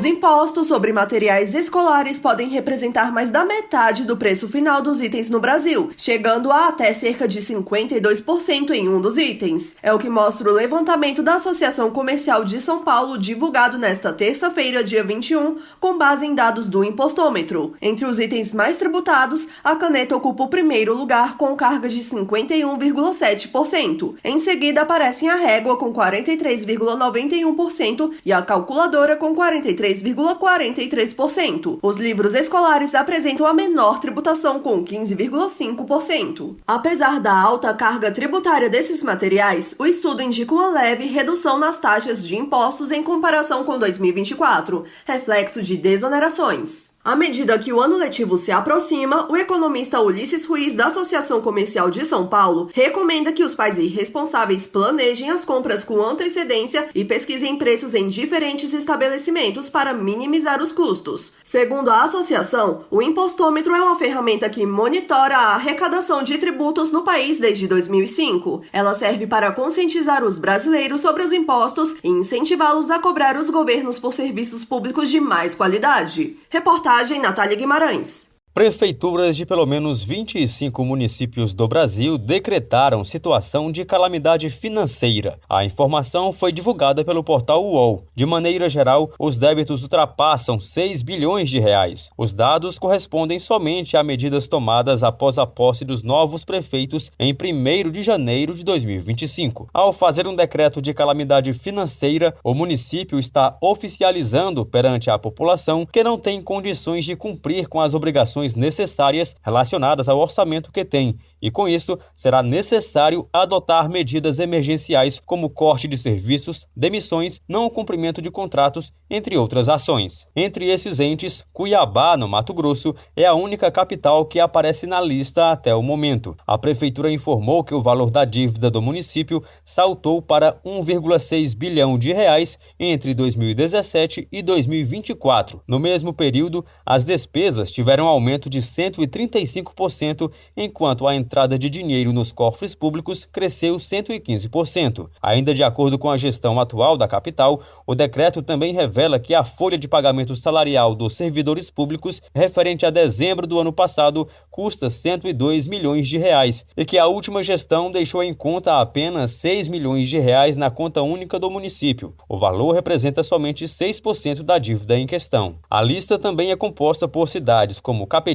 Impostos sobre materiais escolares podem representar mais da metade do preço final dos itens no Brasil, chegando a até cerca de 52% em um dos itens. É o que mostra o levantamento da Associação Comercial de São Paulo, divulgado nesta terça-feira, dia 21, com base em dados do Impostômetro. Entre os itens mais tributados, a caneta ocupa o primeiro lugar com carga de 51,7%. Em seguida aparecem a régua com 43,91% e a calculadora com 43,43%. Os livros escolares apresentam a menor tributação, com 15,5%. Apesar da alta carga tributária desses materiais, o estudo indica uma leve redução nas taxas de impostos em comparação com 2024, reflexo de desonerações. À medida que o ano letivo se aproxima, o economista Ulisses Ruiz, da Associação Comercial de São Paulo, recomenda que os pais irresponsáveis planejem as compras com antecedência e pesquisem preços em diferentes estabelecimentos para minimizar os custos. Segundo a associação, o impostômetro é uma ferramenta que monitora a arrecadação de tributos no país desde 2005. Ela serve para conscientizar os brasileiros sobre os impostos e incentivá-los a cobrar os governos por serviços públicos de mais qualidade. Reportagem Natália Guimarães. Prefeituras de pelo menos 25 municípios do Brasil decretaram situação de calamidade financeira. A informação foi divulgada pelo portal UOL. De maneira geral, os débitos ultrapassam 6 bilhões de reais. Os dados correspondem somente a medidas tomadas após a posse dos novos prefeitos em 1º de janeiro de 2025. Ao fazer um decreto de calamidade financeira, o município está oficializando perante a população que não tem condições de cumprir com as obrigações necessárias relacionadas ao orçamento que tem, e com isso será necessário adotar medidas emergenciais como corte de serviços, demissões, não cumprimento de contratos, entre outras ações. Entre esses entes, Cuiabá, no Mato Grosso, é a única capital que aparece na lista até o momento. A prefeitura informou que o valor da dívida do município saltou para 1,6 bilhão de reais entre 2017 e 2024. No mesmo período, as despesas tiveram aumento de 135%, enquanto a entrada de dinheiro nos cofres públicos cresceu 115%. Ainda de acordo com a gestão atual da capital, o decreto também revela que a folha de pagamento salarial dos servidores públicos referente a dezembro do ano passado custa 102 milhões de reais e que a última gestão deixou em conta apenas 6 milhões de reais na conta única do município. O valor representa somente 6% da dívida em questão. A lista também é composta por cidades como Capetinga,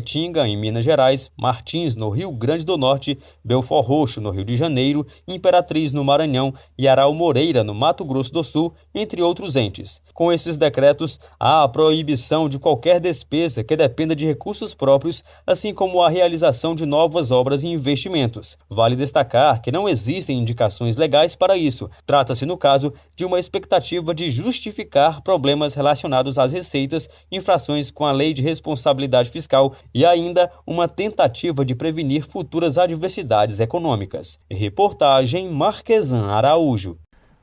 em Minas Gerais, Martins, no Rio Grande do Norte, Belford Roxo, no Rio de Janeiro, Imperatriz, no Maranhão e Aral Moreira, no Mato Grosso do Sul, entre outros entes. Com esses decretos, há a proibição de qualquer despesa que dependa de recursos próprios, assim como a realização de novas obras e investimentos. Vale destacar que não existem indicações legais para isso. Trata-se, no caso, de uma expectativa de justificar problemas relacionados às receitas, infrações com a Lei de Responsabilidade Fiscal e ainda uma tentativa de prevenir futuras adversidades econômicas. Reportagem Marquesan Araújo.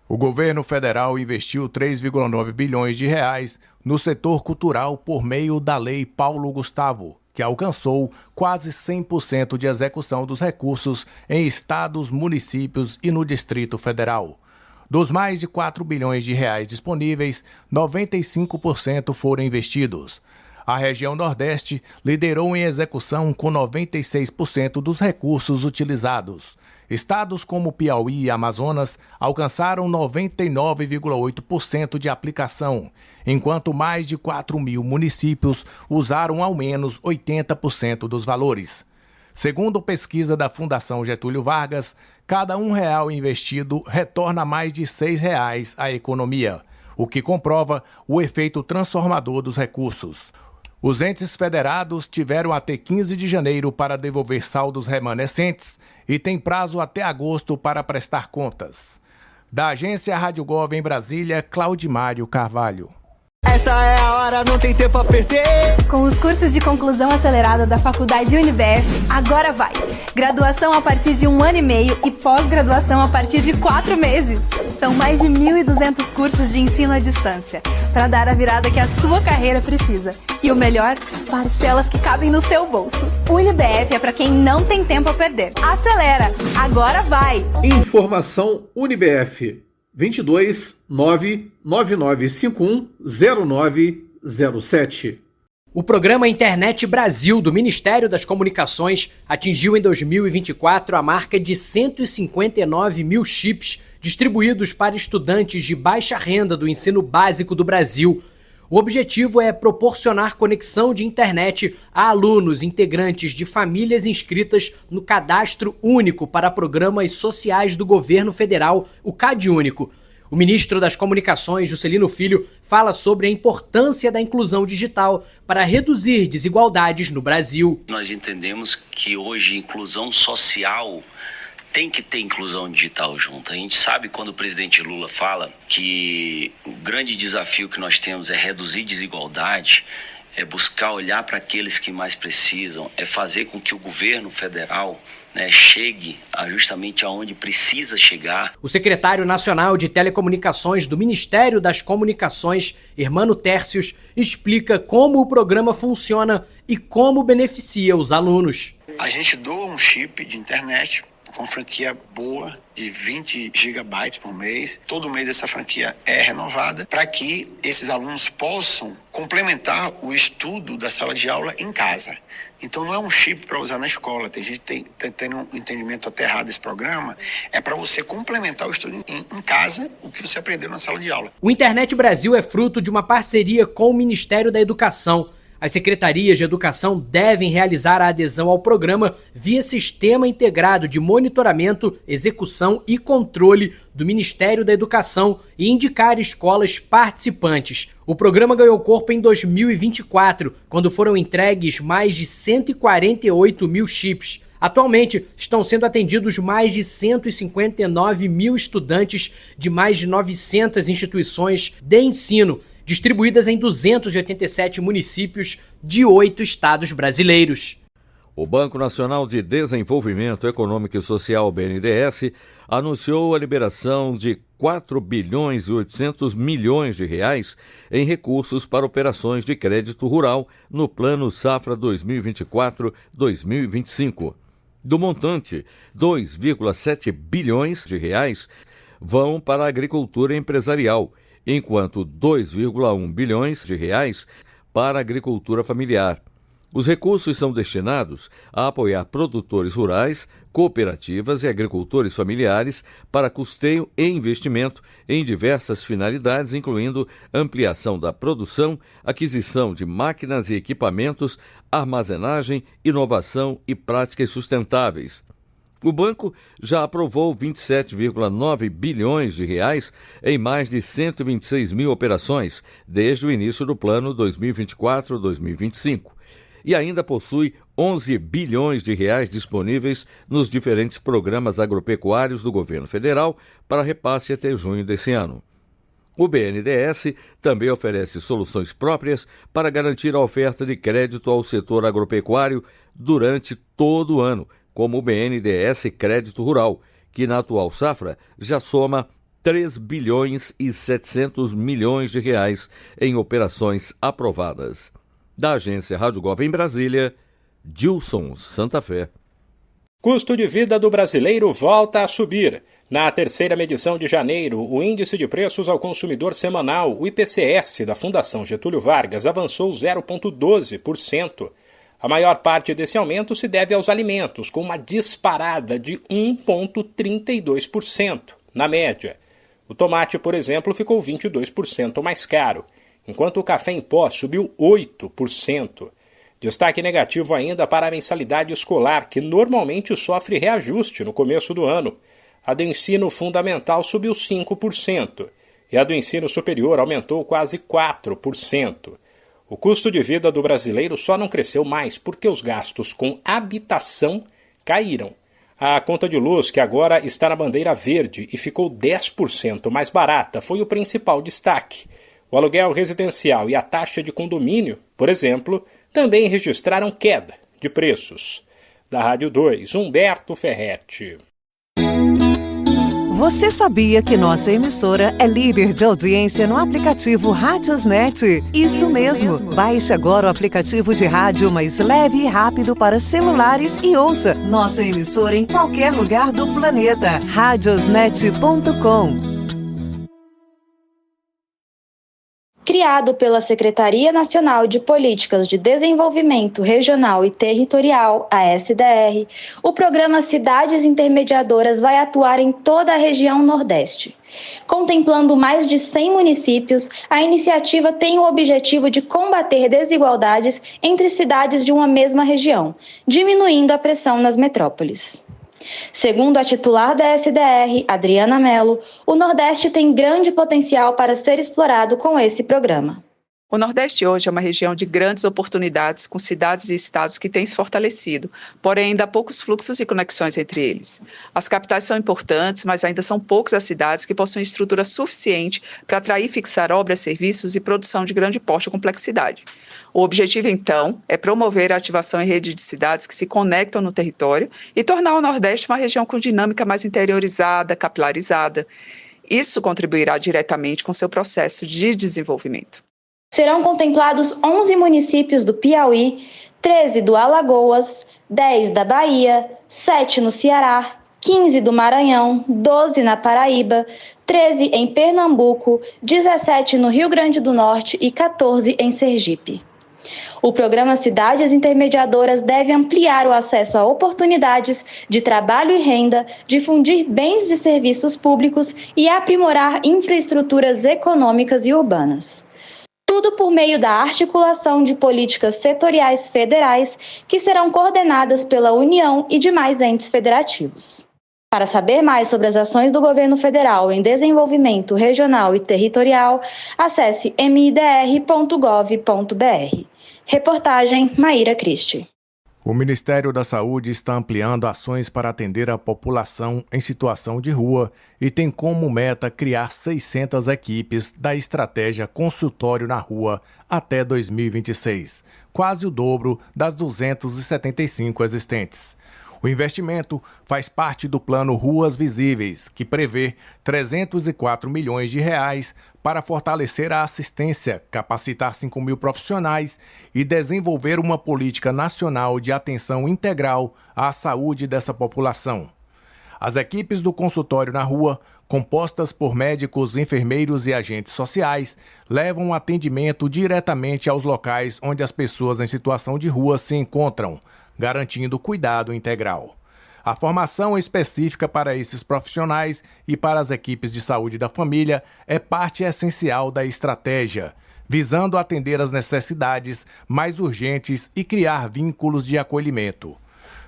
O governo federal investiu 3,9 bilhões de reais no setor cultural por meio da Lei Paulo Gustavo, que alcançou quase 100% de execução dos recursos em estados, municípios e no Distrito Federal. Dos mais de 4 bilhões de reais disponíveis, 95% foram investidos. A região Nordeste liderou em execução com 96% dos recursos utilizados. Estados como Piauí e Amazonas alcançaram 99,8% de aplicação, enquanto mais de 4 mil municípios usaram ao menos 80% dos valores. Segundo pesquisa da Fundação Getúlio Vargas, cada R$1 investido retorna mais de R$6 à economia, o que comprova o efeito transformador dos recursos. Os entes federados tiveram até 15 de janeiro para devolver saldos remanescentes e têm prazo até agosto para prestar contas. Da agência Rádio Gov em Brasília, Claudimário Carvalho. Essa é a hora, não tem tempo a perder. Com os cursos de conclusão acelerada da Faculdade UniBF, agora vai. Graduação a partir de 1 ano e meio e pós-graduação a partir de 4 meses. São mais de 1.200 cursos de ensino à distância, para dar a virada que a sua carreira precisa. E o melhor, parcelas que cabem no seu bolso. UniBF é para quem não tem tempo a perder. Acelera, agora vai. Informação UniBF 22 99951 0907. O programa Internet Brasil do Ministério das Comunicações atingiu em 2024 a marca de 159 mil chips distribuídos para estudantes de baixa renda do ensino básico do Brasil. O objetivo é proporcionar conexão de internet a alunos integrantes de famílias inscritas no Cadastro Único para Programas Sociais do Governo Federal, o CadÚnico. O ministro das Comunicações, Juscelino Filho, fala sobre a importância da inclusão digital para reduzir desigualdades no Brasil. Nós entendemos que hoje inclusão social tem que ter inclusão digital junto. A gente sabe quando o presidente Lula fala que o grande desafio que nós temos é reduzir desigualdade, é buscar olhar para aqueles que mais precisam, é fazer com que o governo federal chegue justamente aonde precisa chegar. O secretário nacional de Telecomunicações do Ministério das Comunicações, Hermano Tércios, explica como o programa funciona e como beneficia os alunos. A gente doa um chip de internet com franquia boa de 20 gigabytes por mês. Todo mês essa franquia é renovada para que esses alunos possam complementar o estudo da sala de aula em casa. Então não é um chip para usar na escola. Tem gente que tem um entendimento até errado desse programa. É para você complementar o estudo em casa, o que você aprendeu na sala de aula. O Internet Brasil é fruto de uma parceria com o Ministério da Educação. As secretarias de educação devem realizar a adesão ao programa via Sistema Integrado de Monitoramento, Execução e Controle do Ministério da Educação e indicar escolas participantes. O programa ganhou corpo em 2024, quando foram entregues mais de 148 mil chips. Atualmente, estão sendo atendidos mais de 159 mil estudantes de mais de 900 instituições de ensino, distribuídas em 287 municípios de 8 estados brasileiros. O Banco Nacional de Desenvolvimento Econômico e Social, BNDES, anunciou a liberação de 4 bilhões e 800 milhões de reais em recursos para operações de crédito rural no Plano Safra 2024-2025. Do montante, 2,7 bilhões de reais vão para a agricultura empresarial, enquanto 2,1 bilhões de reais para a agricultura familiar. Os recursos são destinados a apoiar produtores rurais, cooperativas e agricultores familiares para custeio e investimento em diversas finalidades, incluindo ampliação da produção, aquisição de máquinas e equipamentos, armazenagem, inovação e práticas sustentáveis. O banco já aprovou 27,9 bilhões de reais em mais de 126 mil operações desde o início do plano 2024-2025 e ainda possui 11 bilhões de reais disponíveis nos diferentes programas agropecuários do governo federal para repasse até junho desse ano. O BNDES também oferece soluções próprias para garantir a oferta de crédito ao setor agropecuário durante todo o ano, como o BNDES Crédito Rural, que na atual safra já soma 3 bilhões e 700 milhões de reais em operações aprovadas. Da agência Rádio Gov em Brasília, Dilson Santa Fé. Custo de vida do brasileiro volta a subir. Na terceira medição de janeiro, o Índice de Preços ao Consumidor Semanal, o IPCS, da Fundação Getúlio Vargas, avançou 0,12%. A maior parte desse aumento se deve aos alimentos, com uma disparada de 1,32%, na média. O tomate, por exemplo, ficou 22% mais caro, enquanto o café em pó subiu 8%. Destaque negativo ainda para a mensalidade escolar, que normalmente sofre reajuste no começo do ano. A do ensino fundamental subiu 5% e a do ensino superior aumentou quase 4%. O custo de vida do brasileiro só não cresceu mais porque os gastos com habitação caíram. A conta de luz, que agora está na bandeira verde e ficou 10% mais barata, foi o principal destaque. O aluguel residencial e a taxa de condomínio, por exemplo, também registraram queda de preços. Da Rádio 2, Humberto Ferretti. Você sabia que nossa emissora é líder de audiência no aplicativo Radiosnet? Isso mesmo. Baixe agora o aplicativo de rádio mais leve e rápido para celulares e ouça nossa emissora em qualquer lugar do planeta. Radiosnet.com. Criado pela Secretaria Nacional de Políticas de Desenvolvimento Regional e Territorial, a SDR, o programa Cidades Intermediadoras vai atuar em toda a região Nordeste. Contemplando mais de 100 municípios, a iniciativa tem o objetivo de combater desigualdades entre cidades de uma mesma região, diminuindo a pressão nas metrópoles. Segundo a titular da SDR, Adriana Mello, o Nordeste tem grande potencial para ser explorado com esse programa. O Nordeste hoje é uma região de grandes oportunidades, com cidades e estados que têm se fortalecido, porém ainda há poucos fluxos e conexões entre eles. As capitais são importantes, mas ainda são poucas as cidades que possuem estrutura suficiente para atrair e fixar obras, serviços e produção de grande porte e complexidade. O objetivo, então, é promover a ativação em rede de cidades que se conectam no território e tornar o Nordeste uma região com dinâmica mais interiorizada, capilarizada. Isso contribuirá diretamente com seu processo de desenvolvimento. Serão contemplados 11 municípios do Piauí, 13 do Alagoas, 10 da Bahia, 7 no Ceará, 15 do Maranhão, 12 na Paraíba, 13 em Pernambuco, 17 no Rio Grande do Norte e 14 em Sergipe. O programa Cidades Intermediadoras deve ampliar o acesso a oportunidades de trabalho e renda, difundir bens e serviços públicos e aprimorar infraestruturas econômicas e urbanas. Tudo por meio da articulação de políticas setoriais federais que serão coordenadas pela União e demais entes federativos. Para saber mais sobre as ações do governo federal em desenvolvimento regional e territorial, acesse midr.gov.br. Reportagem Maíra Cristi. O Ministério da Saúde está ampliando ações para atender a população em situação de rua e tem como meta criar 600 equipes da estratégia Consultório na Rua até 2026, quase o dobro das 275 existentes. O investimento faz parte do Plano Ruas Visíveis, que prevê 304 milhões de reais para fortalecer a assistência, capacitar 5 mil profissionais e desenvolver uma política nacional de atenção integral à saúde dessa população. As equipes do consultório na rua, compostas por médicos, enfermeiros e agentes sociais, levam o atendimento diretamente aos locais onde as pessoas em situação de rua se encontram, garantindo cuidado integral. A formação específica para esses profissionais e para as equipes de saúde da família é parte essencial da estratégia, visando atender as necessidades mais urgentes e criar vínculos de acolhimento.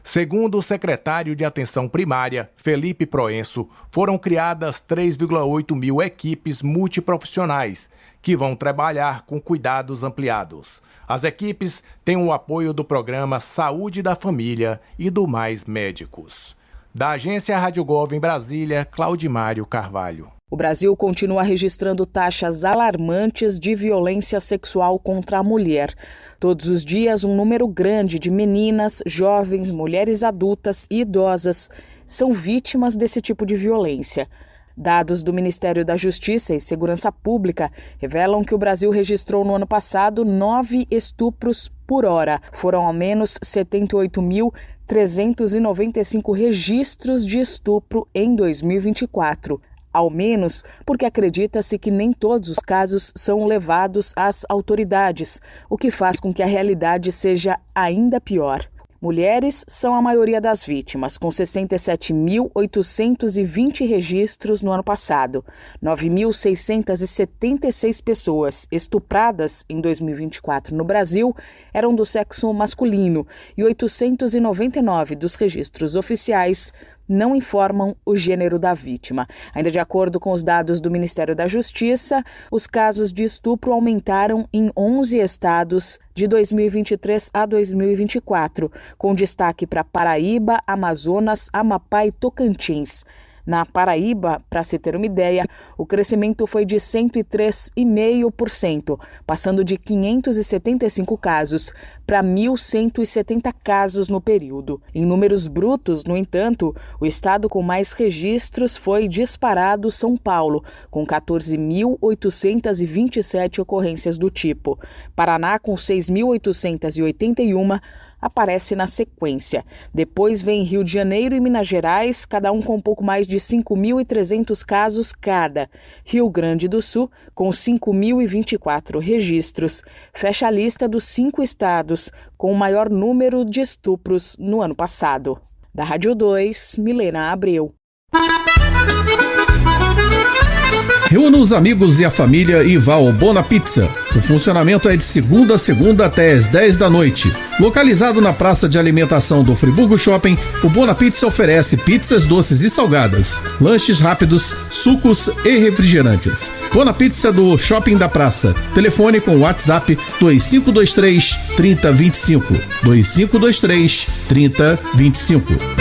Segundo o secretário de Atenção Primária, Felipe Proenço, foram criadas 3,8 mil equipes multiprofissionais, que vão trabalhar com cuidados ampliados. As equipes têm o apoio do programa Saúde da Família e do Mais Médicos. Da agência Rádio Gov em Brasília, Claudimário Carvalho. O Brasil continua registrando taxas alarmantes de violência sexual contra a mulher. Todos os dias, um número grande de meninas, jovens, mulheres adultas e idosas são vítimas desse tipo de violência. Dados do Ministério da Justiça e Segurança Pública revelam que o Brasil registrou no ano passado 9 estupros por hora. Foram ao menos 78.395 registros de estupro em 2024. Ao menos porque acredita-se que nem todos os casos são levados às autoridades, o que faz com que a realidade seja ainda pior. Mulheres são a maioria das vítimas, com 67.820 registros no ano passado. 9.676 pessoas estupradas em 2024 no Brasil eram do sexo masculino e 899 dos registros oficiais não informam o gênero da vítima. Ainda de acordo com os dados do Ministério da Justiça, os casos de estupro aumentaram em 11 estados de 2023 a 2024, com destaque para Paraíba, Amazonas, Amapá e Tocantins. Na Paraíba, para se ter uma ideia, o crescimento foi de 103,5%, passando de 575 casos para 1.170 casos no período. Em números brutos, no entanto, o estado com mais registros foi disparado São Paulo, com 14.827 ocorrências do tipo. Paraná, com 6.881, aparece na sequência. Depois vem Rio de Janeiro e Minas Gerais, cada um com um pouco mais de 5.300 casos cada. Rio Grande do Sul, com 5.024 registros, fecha a lista dos 5 estados com o maior número de estupros no ano passado. Da Rádio 2, Milena Abreu. Reúna os amigos e a família e vá ao Bona Pizza. O funcionamento é de segunda a segunda até às 10 da noite. Localizado na praça de alimentação do Friburgo Shopping, o Bona Pizza oferece pizzas doces e salgadas, lanches rápidos, sucos e refrigerantes. Bona Pizza do Shopping da Praça. Telefone com WhatsApp 2523 3025. 2523 3025.